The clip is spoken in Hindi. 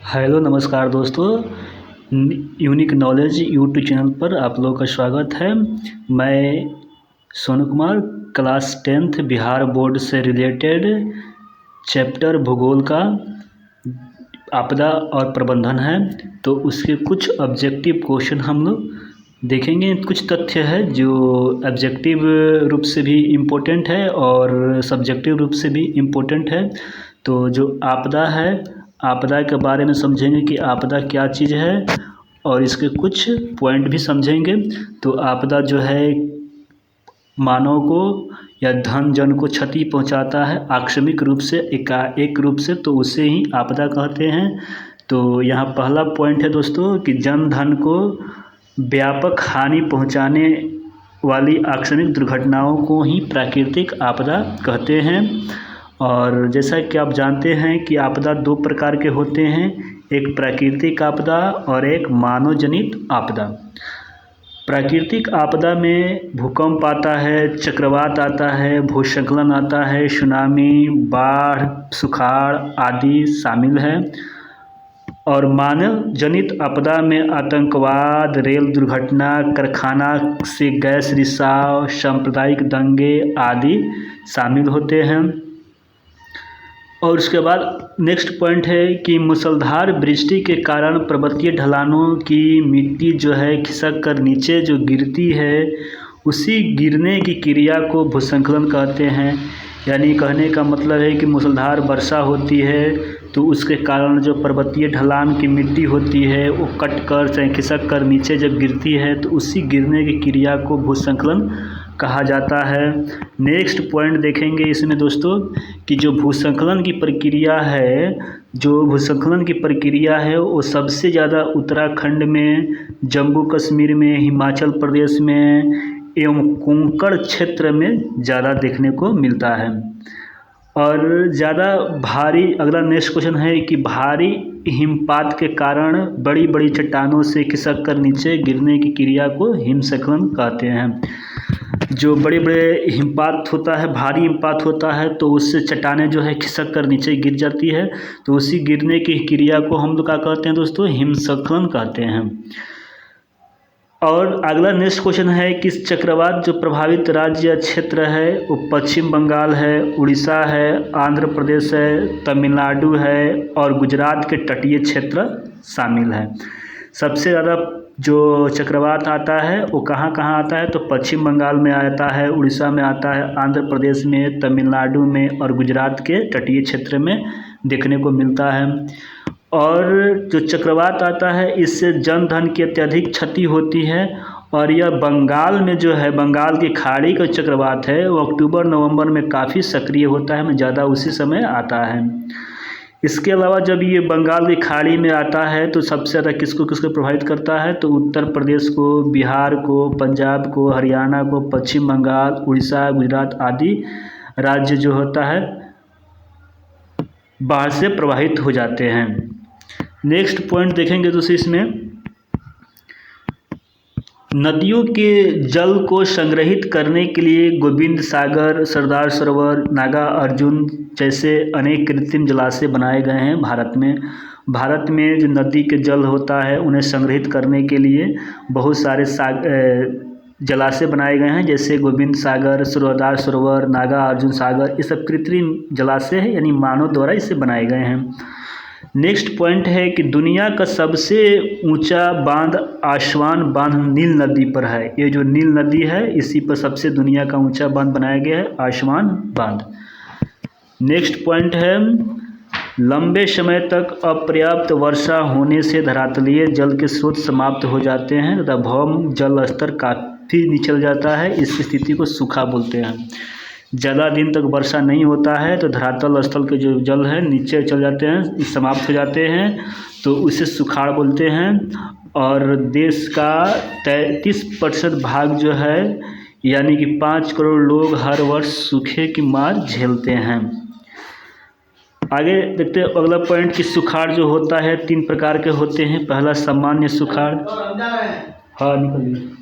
हेलो नमस्कार दोस्तों, यूनिक नॉलेज यूट्यूब चैनल पर आप लोगों का स्वागत है। मैं Sonu Kumar class 10th Bihar board से रिलेटेड चैप्टर भूगोल का आपदा और प्रबंधन है, तो उसके कुछ ऑब्जेक्टिव क्वेश्चन हम लोग देखेंगे। कुछ तथ्य है जो ऑब्जेक्टिव रूप से भी इम्पोर्टेंट है और सब्जेक्टिव रूप से भी इम्पोर्टेंट है। तो जो आपदा है, आपदा के बारे में समझेंगे कि आपदा क्या चीज़ है और इसके कुछ पॉइंट भी समझेंगे। तो आपदा जो है मानव को या धन जन को क्षति पहुंचाता है आकस्मिक रूप से, एकाएक रूप से, तो उसे ही आपदा कहते हैं। तो यहाँ पहला पॉइंट है दोस्तों कि जन धन को व्यापक हानि पहुंचाने वाली आकस्मिक दुर्घटनाओं को ही प्राकृतिक आपदा कहते हैं। और जैसा कि आप जानते हैं कि आपदा दो प्रकार के होते हैं, एक प्राकृतिक आपदा और एक मानव जनित आपदा। प्राकृतिक आपदा में भूकंप आता है, चक्रवात आता है, भूस्खलन आता है, सुनामी, बाढ़, सुखाड़ आदि शामिल है। और मानव जनित आपदा में आतंकवाद, रेल दुर्घटना, कारखाना से गैस रिसाव, सांप्रदायिक दंगे आदि शामिल होते हैं। और उसके बाद नेक्स्ट पॉइंट है कि मूसलाधार वृष्टि के कारण पर्वतीय ढलानों की मिट्टी जो है खिसक कर नीचे जो गिरती है, उसी गिरने की क्रिया को भूस्खलन कहते हैं। यानी कहने का मतलब है कि मूसलाधार वर्षा होती है तो उसके कारण जो पर्वतीय ढलान की मिट्टी होती है वो कट कर चाहे खिसक कर नीचे जब गिरती है तो उसी गिरने की क्रिया को भूस्खलन कहा जाता है। नेक्स्ट पॉइंट देखेंगे इसमें दोस्तों कि जो भूस्खलन की प्रक्रिया है, वो सबसे ज़्यादा उत्तराखंड में, जम्मू कश्मीर में, हिमाचल प्रदेश में एवं कोंकण क्षेत्र में ज़्यादा देखने को मिलता है। और ज़्यादा भारी, अगला नेक्स्ट क्वेश्चन है कि भारी हिमपात के कारण बड़ी बड़ी चट्टानों से खिसक कर नीचे गिरने की क्रिया को हिमस्खलन कहते हैं। जो बड़े बड़े हिमपात होता है, भारी हिमपात होता है तो उससे चट्टानें जो है खिसक कर नीचे गिर जाती है, तो उसी गिरने की क्रिया को हम लोग क्या कहते हैं दोस्तों, हिमस्खलन कहते हैं। और अगला नेक्स्ट क्वेश्चन है कि चक्रवात जो प्रभावित राज्य या क्षेत्र है वो पश्चिम बंगाल है, उड़ीसा है, आंध्र प्रदेश है, तमिलनाडु है और गुजरात के तटीय क्षेत्र शामिल है। सबसे ज़्यादा जो चक्रवात आता है वो कहाँ कहाँ आता है, तो पश्चिम बंगाल में आता है, उड़ीसा में आता है, आंध्र प्रदेश में, तमिलनाडु में और गुजरात के तटीय क्षेत्र में देखने को मिलता है। और जो चक्रवात आता है इससे जन धन की अत्यधिक क्षति होती है। और यह बंगाल में जो है, बंगाल की खाड़ी का चक्रवात है वो अक्टूबर नवंबर में काफ़ी सक्रिय होता है, ज़्यादा उसी समय आता है। इसके अलावा जब ये बंगाल की खाड़ी में आता है तो सबसे ज़्यादा किसको किसको प्रभावित करता है, तो उत्तर प्रदेश को, बिहार को, पंजाब को, हरियाणा को, पश्चिम बंगाल, उड़ीसा, गुजरात आदि राज्य जो होता है बाढ़ से प्रभावित हो जाते हैं। नेक्स्ट पॉइंट देखेंगे दोस्तों, इसमें नदियों के जल को संग्रहित करने के लिए गोविंद सागर, सरदार सरोवर, नागा अर्जुन जैसे अनेक कृत्रिम जलाशय बनाए गए हैं भारत में जो नदी के जल होता है उन्हें संग्रहित करने के लिए बहुत सारे जलाशय बनाए गए हैं, जैसे गोविंद सागर, सरदार सरोवर, नागा अर्जुन सागर, ये सब कृत्रिम जलाशय है, यानी मानव द्वारा इसे बनाए गए हैं। नेक्स्ट पॉइंट है कि दुनिया का सबसे ऊंचा बांध आसवान बांध नील नदी पर है। ये जो नील नदी है इसी पर सबसे दुनिया का ऊंचा बांध बनाया गया है, आसवान बांध। नेक्स्ट पॉइंट है लंबे समय तक अपर्याप्त वर्षा होने से धरातलीय जल के स्रोत समाप्त हो जाते हैं तथा भौम जल स्तर काफ़ी नीचे जाता है। इस स्थिति को सूखा बोलते हैं। ज़्यादा दिन तक वर्षा नहीं होता है तो धरातल स्थल के जो जल है नीचे चल जाते हैं, समाप्त हो जाते हैं, तो उसे सुखाड़ बोलते हैं। और देश का 33% भाग जो है यानी कि 5 करोड़ लोग हर वर्ष सूखे की मार झेलते हैं। आगे देखते हैं अगला पॉइंट कि सुखाड़ जो होता है 3 प्रकार के होते हैं। पहला सामान्य सुखाड़, हाँ निकल